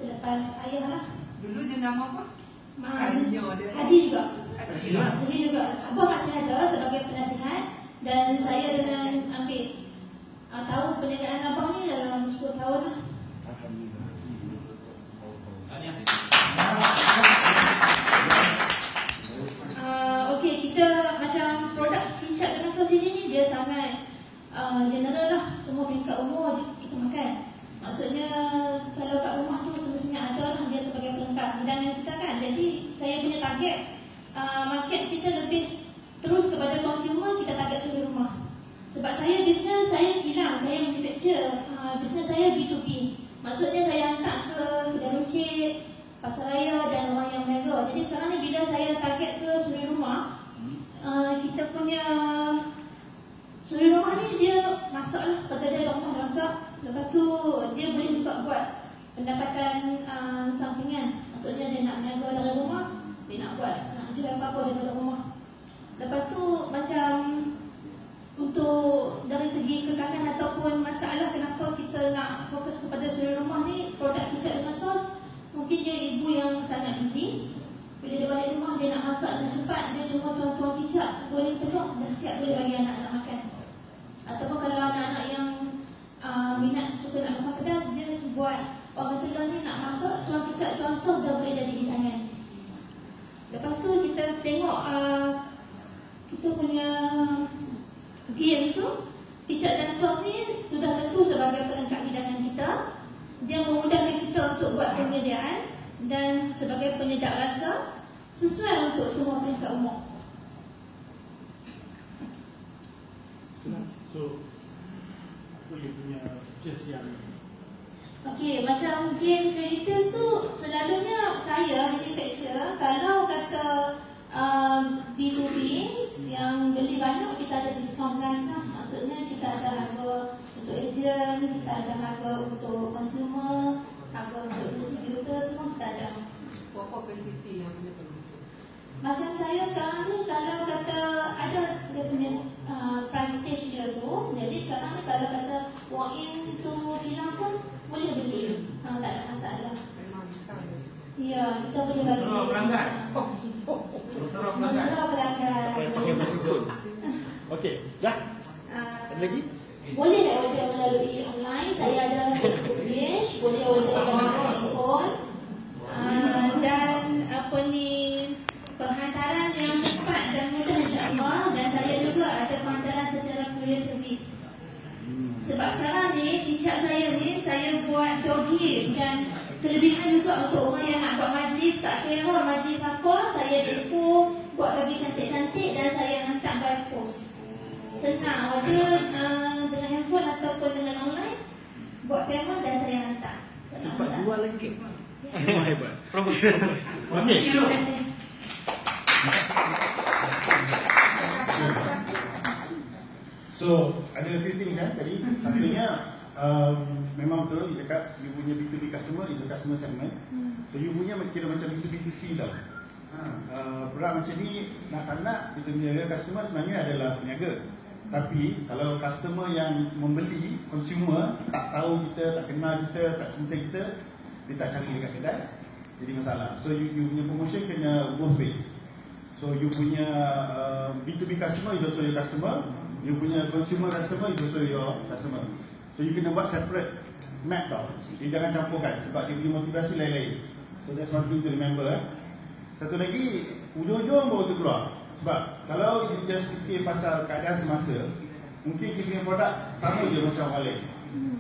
selepas ayah lah. Dulu jenama apa? Haji juga. Haji juga. Abah masih ada sebagai penasihat dan saya dengan ambil tahu perniagaan abah ni dalam 10 tahun lah. Okey, kita macam produk kicap dengan sos ini ni dia sangat general lah, semua peringkat umur kita makan. Maksudnya kalau kat rumah tu semestinya ada lah dia sebagai pelengkap hidangan kita kan. Jadi saya punya target market kita lebih terus kepada consumer, kita target suri rumah. Sebab saya bisnes saya kilang, saya manufacture, bisnes saya B2B. Maksudnya saya hantar ke kedai runcit, pasar raya dan orang yang berniaga. Jadi sekarang ni bila saya target ke suri rumah, kita punya suri rumah ni dia masak lah, pada dia rumah dia masak. Lepas tu dia boleh juga buat pendapatan sampingan. Maksudnya dia nak berniaga dalam rumah, dia nak buat, nak jual apa-apa daripada rumah. Lepas tu macam untuk dari segi kekangan ataupun masalah kenapa kita nak fokus kepada suri rumah ni, produk kicap dengan sos, mungkin dia ibu yang sangat busy. Bila dia balik rumah dia nak masak dengan cepat, dia cuma tuang-tuang kicap, goreng telur, dah siap boleh bagi anak-anak makan. Ataupun kalau anak-anak yang minat suka nak makan pedas, dia buat orang telur ni nak masak, tuang kicap, tuang sos dah boleh jadi hidangan. Lepas tu kita tengok kita punya game tu, kicap dan sos ni sudah tentu sebagai pelengkap hidangan kita. Dia memudahkan kita untuk buat penyediaan dan sebagai penyedap rasa sesuai untuk semua peringkat umur. So, apa dia punya features yang Okey, macam game Predators tu selalunya saya manufacturer, kalau kata B2B yang beli banyak kita ada discount price lah. Maksudnya kita ada harga untuk agent, kita ada harga untuk consumer, harga untuk distributor, semua kita ada. Apa kuantiti yang punya tu? Macam saya sekarang ni kalau kata ada dia punya price stage dia tu, jadi sekarang ni kalau kata walk in tu hilang pun boleh beli, tak ada masalah. Memang discount. Ya, kita boleh bagi. Surah pelanggan. Surah pelanggan. pakai mikrofon. Okey, dah. Ada lagi? Boleh dah order melalui online. Saya ada Facebook page, boleh order dengan handphone. Dan apa ni, penghantaran yang cepat dan mudah insya-Allah, dan saya juga ada penghantaran secara courier service. Sebab sekarang ni kicap saya ni saya buat door gift, dan kelebihan juga untuk orang yang nak buat majlis kat Kera, majlis apa, saya deco, buat bagi cantik-cantik dan saya hantar by post. Senang order dengan handphone ataupun dengan online, buat payment dan saya hantar. Sempat jual lagi ke? Semua hebat. Okey. Terima kasih. So, ada few things tadi. Satunya memang betul dia cakap you punya B2B customer is a customer segment. So you punya kira macam B2B2C tau. Produk macam ni nak tak nak kita punya real customer sebenarnya adalah peniaga. Tapi kalau customer yang membeli, consumer tak tahu kita, tak kenal kita, tak cinta kita, dia tak cari dekat kedai, jadi masalah. So you punya promotion kena both ways. So you punya B2B customer is also your customer, you punya consumer customer is also your customer. So you kena buat separate map tau. Dia jangan campurkan sebab dia punya motivasi lain-lain. So that's one thing to remember. Satu lagi, ujung-ujung baru terkeluar. Sebab kalau you just fikir pasal keadaan semasa, mungkin kita punya produk sama je macam orang lain.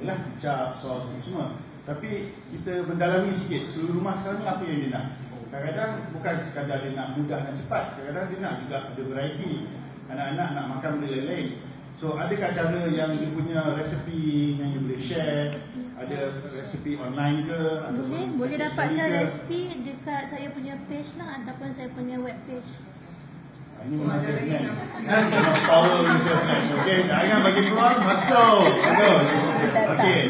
Yalah, cap, sos, semua. Tapi kita mendalami sikit, seluruh rumah sekarang ni apa yang dia nak. Kadang-kadang bukan sekadar dia nak mudah dan cepat, kadang-kadang dia nak juga ada variety. Anak-anak nak makan benda lain-lain. So adakah cara yang dia punya resepi yang you boleh share? Ada resepi online ke? Boleh dapatkan resepi dekat saya punya page lah ataupun saya punya web page. Ini memang salesman. Memang power ni salesman. Okey, jangan bagi keluar, masuk. Bagus. Okey.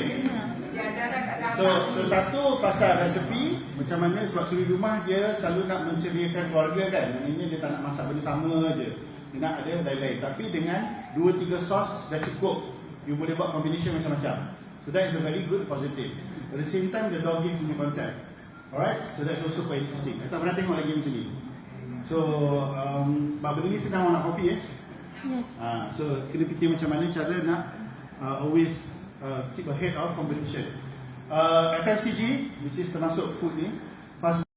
So satu pasal resepi, macam mana sebab suri rumah dia selalu nak menceriakan keluarga kan. Maknanya dia tak nak masak benda sama je. Dia nak ada lain-lain. Tapi dengan 2-3 sos dah cukup. You boleh buat combination macam-macam. So that is a very good positive. At the same time, the dog game punya konsep. Alright, so that's also quite interesting. Saya tak pernah tengok lagi macam ni. So, benda ni sedang nak copy Yes. so kena fikir macam mana cara nak always keep ahead of competition. FMCG, which is termasuk food ni, fast